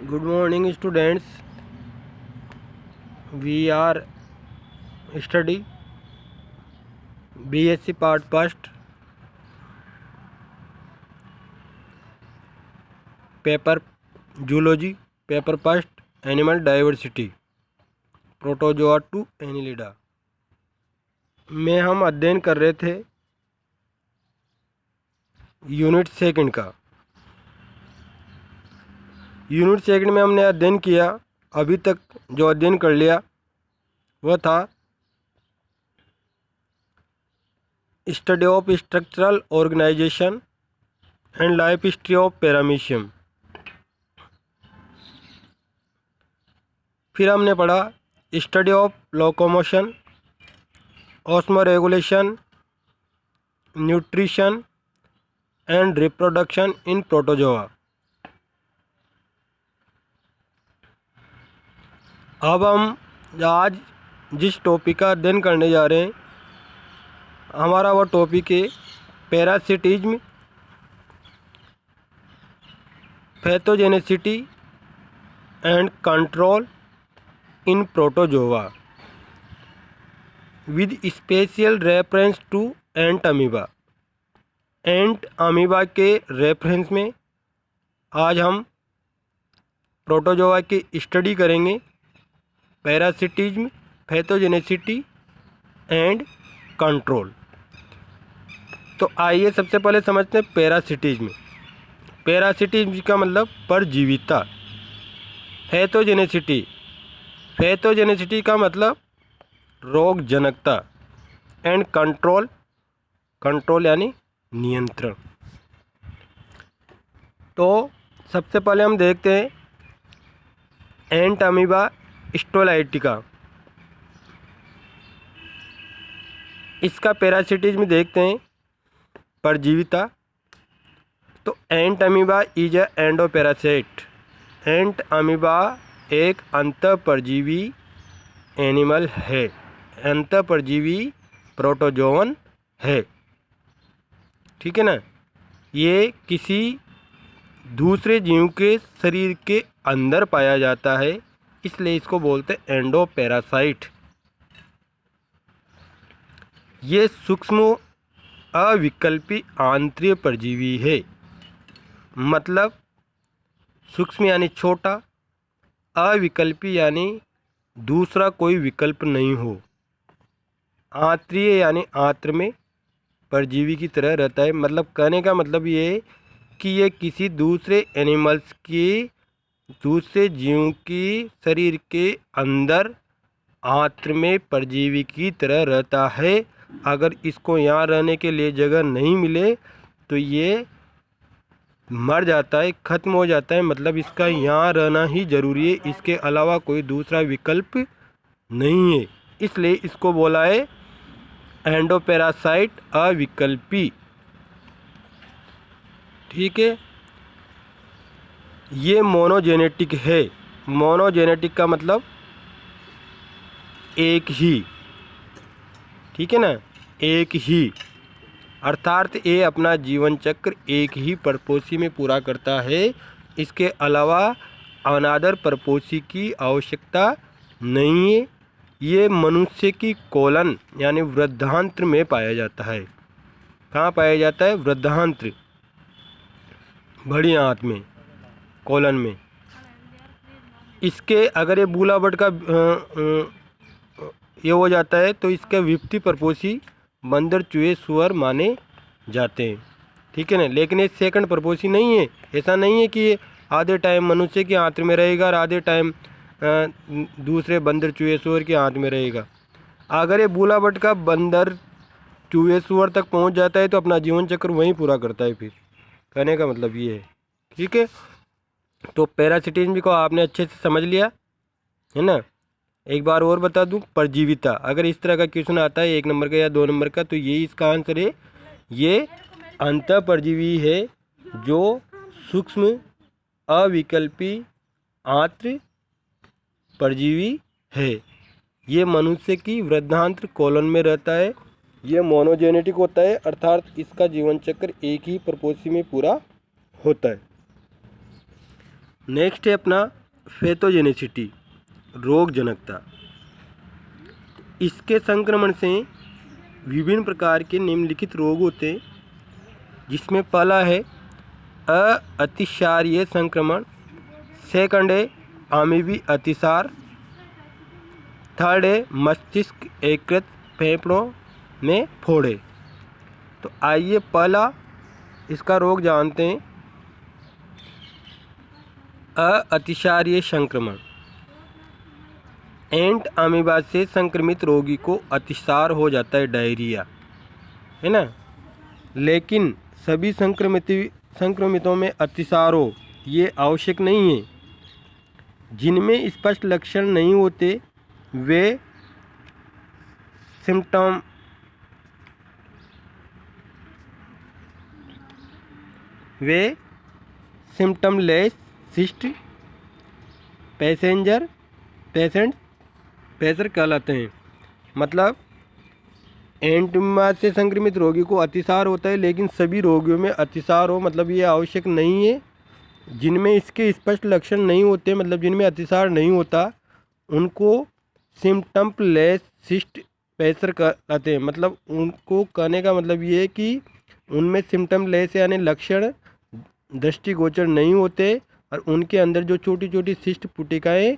Good morning, students. We are study BSc Part First, Paper Zoology, Paper First, Animal Diversity, Protozoa to Annelida में हम अध्ययन कर रहे थे यूनिट सेकंड का। यूनिट सेकंड में हमने अध्ययन किया, अभी तक जो अध्ययन कर लिया वह था study of structural organisation and life history of paramecium. फिर हमने पढ़ा study of locomotion, osmoregulation, nutrition and reproduction in protozoa. अब हम आज जिस टॉपिक का अध्ययन करने जा रहे हैं, हमारा वह टॉपिक है parasitism, pathogenicity and control in protozoa with special reference to Entamoeba. Entamoeba के रेफरेंस में आज हम प्रोटोजोआ की स्टडी करेंगे, पैरासिटिज्म, पैथोजेनेसिटी एंड कंट्रोल। तो आइए सबसे पहले समझते हैं पैरासिटिज्म। पैरासिटिज्म का मतलब परजीविता। पैथोजेनेसिटी, पैथोजेनेसिटी का मतलब रोग जनकता एंड कंट्रोल, कंट्रोल यानी नियंत्रण। तो सबसे पहले हम देखते हैं एंट अमीबा स्टोलाइटिका, इसका पैरासिटिज्म देखते हैं, परजीविता। तो Entamoeba is a endoparasite. Entamoeba एक अंतःपरजीवी एनिमल है, अंतःपरजीवी प्रोटोजोवन है, ठीक है ना। ये किसी दूसरे जीव के शरीर के अंदर पाया जाता है, इसलिए इसको बोलते हैं एंडोपैरासाइट। ये सूक्ष्म अविकल्पी आंतरिक परजीवी है, मतलब सूक्ष्म यानी छोटा, अविकल्पी यानी दूसरा कोई विकल्प नहीं हो, आंतरीय यानी आंत्र में परजीवी की तरह रहता है। मतलब कहने का मतलब ये है कि ये किसी दूसरे एनिमल्स की, दूसरे जीव की शरीर के अंदर आंत्र में परजीवी की तरह रहता है। अगर इसको यहाँ रहने के लिए जगह नहीं मिले तो ये मर जाता है, ख़त्म हो जाता है। मतलब इसका यहाँ रहना ही ज़रूरी है, इसके अलावा कोई दूसरा विकल्प नहीं है, इसलिए इसको बोला है एंडोपैरासाइट, अविकल्पी, ठीक है। ये मोनोजेनेटिक है। मोनोजेनेटिक का मतलब एक ही, ठीक है ना, एक ही, अर्थात ये अपना जीवन चक्र एक ही परपोषी में पूरा करता है, इसके अलावा अनादर परपोषी की आवश्यकता नहीं है। ये मनुष्य की कोलन यानी वृद्धांत्र में पाया जाता है। कहाँ पाया जाता है? वृद्धांत्र, बड़ी आंत में, कोलन में। इसके अगर ये बूलाबट का ये हो जाता है तो इसके विपत्ति परपोषी बंदर, चूहे, सुअर माने जाते हैं, ठीक है ना। लेकिन ये सेकंड परपोषी नहीं है। ऐसा नहीं है कि ये आधे टाइम मनुष्य के आंत में रहेगा और आधे टाइम दूसरे बंदर, चूहे, सुअर के आंत में रहेगा। अगर ये बूलाबट का बंदर, चूहे, सुअर तक पहुंच जाता है तो अपना जीवन चक्र वहीं पूरा करता है। फिर कहने का मतलब ये है, ठीक है। तो पैरासिटिज्म को आपने अच्छे से समझ लिया है ना। एक बार और बता दूं, परजीविता, अगर इस तरह का क्वेश्चन आता है 1 नंबर का या 2 नंबर का, तो ये इसका आंसर है। ये अंतःपरजीवी है जो सूक्ष्म अविकल्पी आंत्र परजीवी है। ये मनुष्य की वृद्धांत्र कोलन में रहता है। ये मोनोजेनेटिक होता है, अर्थात इसका जीवन चक्र एक ही परपोषी में पूरा होता है। नेक्स्ट है अपना पैथोजेनिसिटी, रोग जनकता। इसके संक्रमण से विभिन्न प्रकार के निम्नलिखित रोग होते हैं, जिसमें पहला है अतिसारीय संक्रमण, सेकंड है अमीबी अतिसार, थर्ड है मस्तिष्क एकृत फेफड़ों में फोड़े। तो आइए पहला इसका रोग जानते हैं। अतिसारीय संक्रमण, एंट अमीबा से संक्रमित रोगी को अतिसार हो जाता है, डायरिया, है ना। लेकिन सभी संक्रमितों में अतिसार हो ये आवश्यक नहीं है। जिनमें स्पष्ट लक्षण नहीं होते वे सिम्टमलेस सिस्ट पेशेंट कहलाते हैं। मतलब एंटमा से संक्रमित रोगी को अतिसार होता है, लेकिन सभी रोगियों में अतिसार हो मतलब ये आवश्यक नहीं है। जिनमें इसके स्पष्ट लक्षण नहीं होते, मतलब जिनमें अतिसार नहीं होता, उनको सिम्टमलेस सिस्ट पेशर कहते हैं। मतलब उनको कहने का मतलब ये है कि उनमें सिम्टमलेस यानी लक्षण दृष्टिगोचर नहीं होते और उनके अंदर जो छोटी छोटी सिस्ट पुटिकाएँ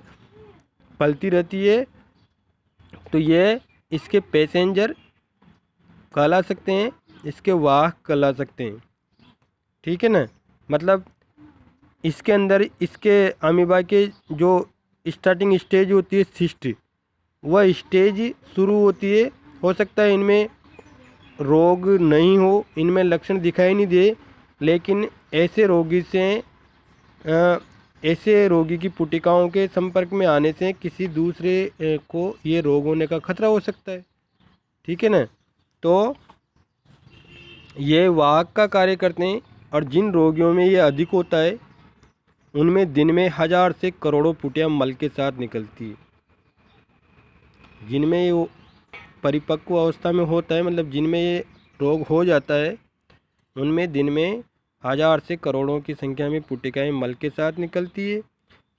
पलती रहती है, तो ये इसके पैसेंजर कहला सकते हैं, इसके वाहक कहला सकते हैं। ठीक है ना। मतलब इसके अंदर इसके अमीबा के जो स्टार्टिंग स्टेज होती है सिस्ट, वह स्टेज शुरू होती है। हो सकता है इनमें रोग नहीं हो, इनमें लक्षण दिखाई नहीं दे, लेकिन ऐसे रोगी की पुटिकाओं के संपर्क में आने से किसी दूसरे को ये रोग होने का खतरा हो सकता है। ठीक है ना। तो ये वाहक का कार्य करते हैं और जिन रोगियों में ये अधिक होता है उनमें दिन में 1000 से करोड़ों पुटियाँ मल के साथ निकलती है। जिनमें ये परिपक्व अवस्था में होता है, मतलब जिनमें ये रोग हो जाता है, उनमें दिन में 1000 से करोड़ों की संख्या में पुटिकाएँ मल के साथ निकलती है।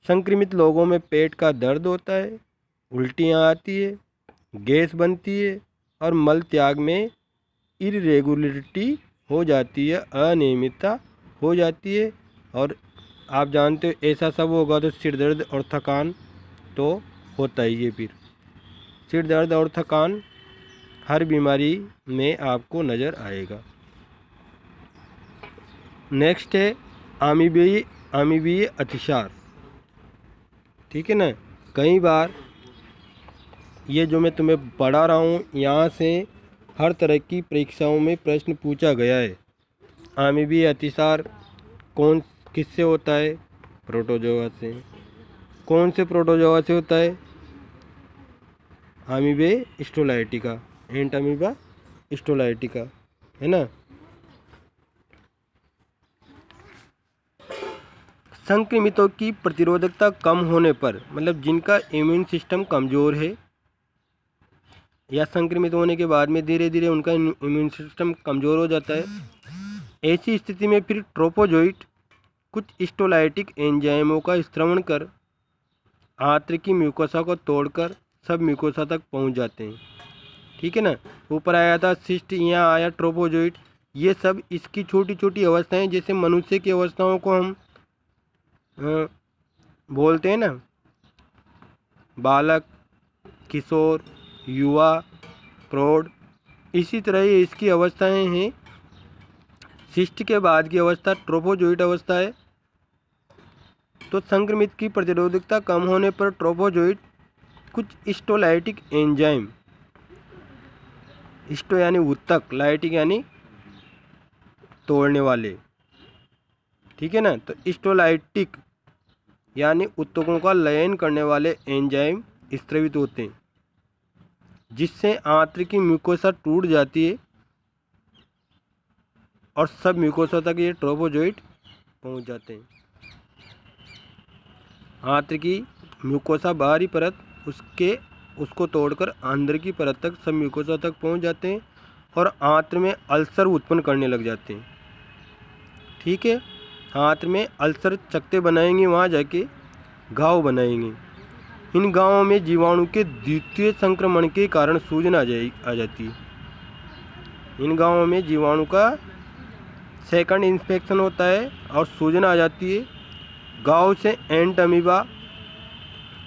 संक्रमित लोगों में पेट का दर्द होता है, उल्टियाँ आती है, गैस बनती है और मल त्याग में इरेगुलरिटी हो जाती है, अनियमितता हो जाती है। और आप जानते हो ऐसा सब होगा तो सिर दर्द और थकान तो होता ही है। फिर सिर दर्द और थकान हर बीमारी में आपको नज़र आएगा। नेक्स्ट है अमीबीय अतिसार। ठीक है ना। कई बार ये जो मैं तुम्हें पढ़ा रहा हूँ, यहाँ से हर तरह की परीक्षाओं में प्रश्न पूछा गया है। अमीबीय अतिसार किससे होता है? प्रोटोजोआ से। कौन से प्रोटोजोआ से होता है? अमीबे स्टोलाइटिका, एंट अमीबा स्टोलाइटिका, है ना। संक्रमितों की प्रतिरोधकता कम होने पर, मतलब जिनका इम्यून सिस्टम कमज़ोर है या संक्रमित होने के बाद में धीरे धीरे उनका इम्यून सिस्टम कमज़ोर हो जाता है, ऐसी स्थिति में फिर ट्रोपोजोइट कुछ स्टोलाइटिक एंजाइमों का स्त्रवण कर आंत्र की म्यूकोसा को तोड़कर सब म्यूकोसा तक पहुंच जाते हैं। ठीक है ना। ऊपर आया था सिस्ट, यहाँ आया ट्रोपोजोइट। ये सब इसकी छोटी छोटी अवस्थाएं, जैसे मनुष्य की अवस्थाओं को हम बोलते हैं ना, बालक, किशोर, युवा, प्रौढ़, इसी तरह ये इसकी अवस्थाएं हैं। सिस्ट के बाद की अवस्था ट्रोपोजोइट अवस्था है। तो संक्रमित की प्रतिरोधकता कम होने पर ट्रोपोजोइट कुछ स्टोलाइटिक एंजाइम, स्टो यानी उत्तक, लाइटिक यानी तोड़ने वाले, ठीक है ना। तो स्टोलाइटिक यानी उत्तकों का लयन करने वाले एंजाइम स्त्रवित होते हैं, जिससे आंत्र की म्यूकोसा टूट जाती है और सब म्यूकोसा तक ये ट्रोपोजोइट पहुंच जाते हैं। आंत्र की म्यूकोसा बाहरी परत, उसको तोड़कर अंदर की परत तक सब म्यूकोसा तक पहुंच जाते हैं और आंत्र में अल्सर उत्पन्न करने लग जाते हैं। ठीक है। हाथ में अल्सर चकते बनाएंगे, वहाँ जाके घाव बनाएंगे। इन घावों में जीवाणु के द्वितीय संक्रमण के कारण सूजन आ जाती है। इन घावों में जीवाणु का सेकंड इन्फेक्शन होता है और सूजन आ जाती है। घाव से एंट अमीबा,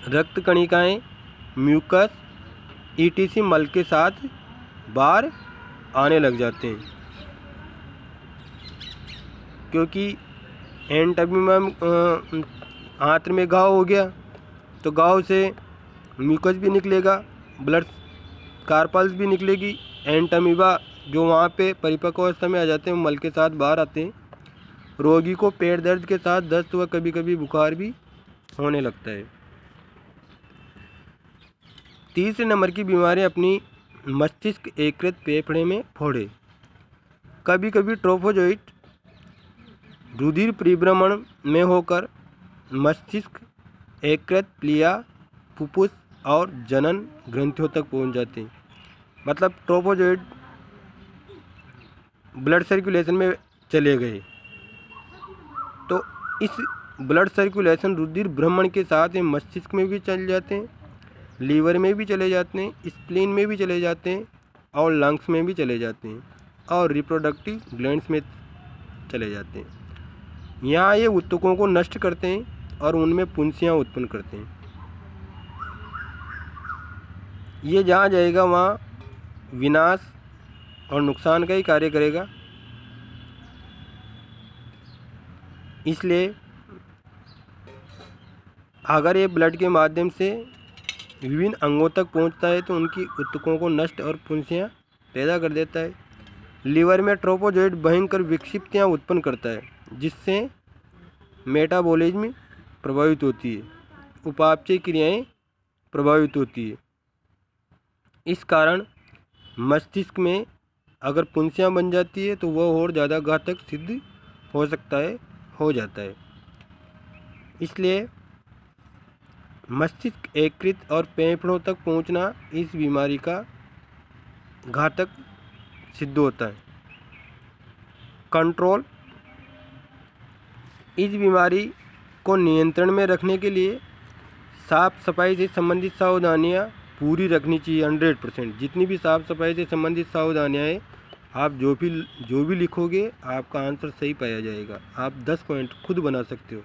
रक्त कणिकाएं, म्यूकस ईटीसी मल के साथ बाहर आने लग जाते हैं। क्योंकि एंट अमीबा हाथ में घाव हो गया तो घाव से म्यूकस भी निकलेगा, ब्लड कार्पल्स भी निकलेगी। एंट अमीबा जो वहाँ पे परिपक्व अवस्था में आ जाते हैं मल के साथ बाहर आते हैं। रोगी को पेट दर्द के साथ दस्त व कभी कभी बुखार भी होने लगता है। तीसरे नंबर की बीमारी अपनी मस्तिष्क एकीकृत फेफड़े में फोड़े। कभी कभी ट्रोफोजोइट रुधिर परिभ्रमण में होकर मस्तिष्क एकीकृत प्लिया, फुफ्फुस और जनन ग्रंथियों तक पहुंच जाते हैं। मतलब ट्रोफोजोइट ब्लड सर्कुलेशन में चले गए तो इस ब्लड सर्कुलेशन रुधिर भ्रमण के साथ ही मस्तिष्क में भी चले जाते हैं, लीवर में भी चले जाते हैं, स्प्लीन में भी चले जाते हैं और लंग्स में भी चले जाते हैं और रिप्रोडक्टिव ग्लैंड्स में चले जाते हैं। यहाँ ये ऊतकों को नष्ट करते हैं और उनमें पुंसियाँ उत्पन्न करते हैं। ये जहाँ जाएगा वहाँ विनाश और नुकसान का ही कार्य करेगा। इसलिए अगर ये ब्लड के माध्यम से विभिन्न अंगों तक पहुंचता है तो उनकी ऊतकों को नष्ट और पुंसियाँ पैदा कर देता है। लीवर में ट्रोफोजोइट भयंकर विक्षिप्तियाँ उत्पन्न करता है जिससे मेटाबॉलिज्म प्रभावित होती है, उपापचय क्रियाएं प्रभावित होती है। इस कारण मस्तिष्क में अगर पुंसियाँ बन जाती है तो वह और ज़्यादा घातक सिद्ध हो जाता है। इसलिए मस्तिष्क एकीकृत और फेफड़ों तक पहुंचना इस बीमारी का घातक सिद्ध होता है। कंट्रोल, इस बीमारी को नियंत्रण में रखने के लिए साफ सफाई से संबंधित सावधानियां पूरी रखनी चाहिए 100%। जितनी भी साफ सफाई से संबंधित सावधानियां हैं, आप जो भी लिखोगे आपका आंसर सही पाया जाएगा। आप 10 पॉइंट खुद बना सकते हो,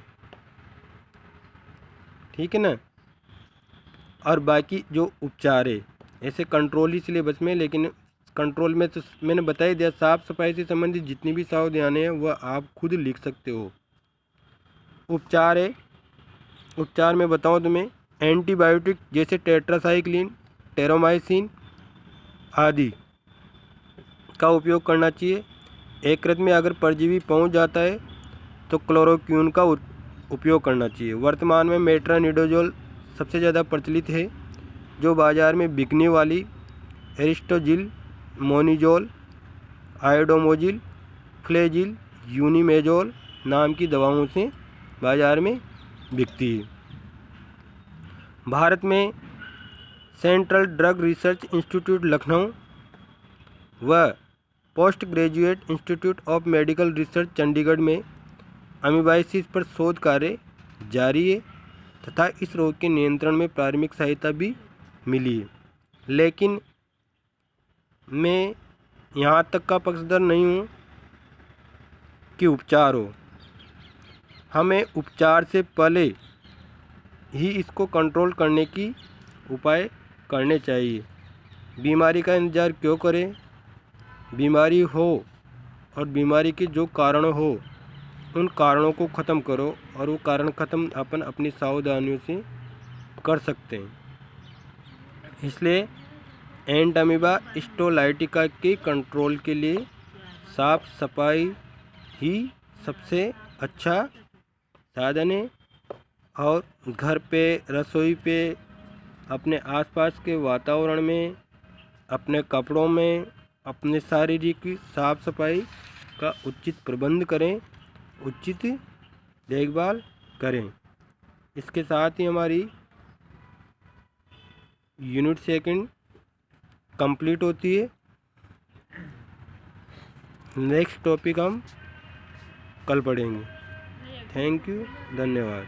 ठीक है ना। और बाकी जो उपचार है, ऐसे कंट्रोल ही सिलेबस में, लेकिन कंट्रोल में तो मैंने बता ही दिया। साफ सफाई से संबंधित जितनी भी सावधानियां हैं वह आप खुद लिख सकते हो। उपचार है, उपचार में बताऊं तुम्हें, एंटीबायोटिक जैसे टेट्रासाइक्लिन, टेरोमाइसिन आदि का उपयोग करना चाहिए। यकृत में अगर परजीवी पहुंच जाता है तो क्लोरोक्विन का उपयोग करना चाहिए। वर्तमान में मेट्रोनिडाजोल सबसे ज़्यादा प्रचलित है, जो बाज़ार में बिकने वाली एरिस्टोजिल, मोनिजोल, आयोडोमोजिल, फ्लेजिल, यूनिमेजोल नाम की दवाओं से बाज़ार में बिकती है। भारत में Central Drug Research Institute Lucknow व Post Graduate Institute of Medical Research Chandigarh में अमीबाइसिस पर शोध कार्य जारी है तथा इस रोग के नियंत्रण में प्राथमिक सहायता भी मिली है। लेकिन मैं यहाँ तक का पक्षधर नहीं हूँ कि उपचार हो। हमें उपचार से पहले ही इसको कंट्रोल करने की उपाय करने चाहिए। बीमारी का इंतज़ार क्यों करें? बीमारी हो और बीमारी के जो कारण हो उन कारणों को ख़त्म करो, और वो कारण ख़त्म अपन अपनी सावधानियों से कर सकते हैं। इसलिए एंट अमीबा स्टोलाइटिका के कंट्रोल के लिए साफ सफाई ही सबसे अच्छा साधन है। और घर पे, रसोई पे, अपने आसपास के वातावरण में, अपने कपड़ों में, अपने शारीरिक साफ सफाई का उचित प्रबंध करें, उचित देखभाल करें। इसके साथ ही हमारी यूनिट सेकंड कंप्लीट होती है। नेक्स्ट टॉपिक हम कल पढ़ेंगे। थैंक यू, धन्यवाद।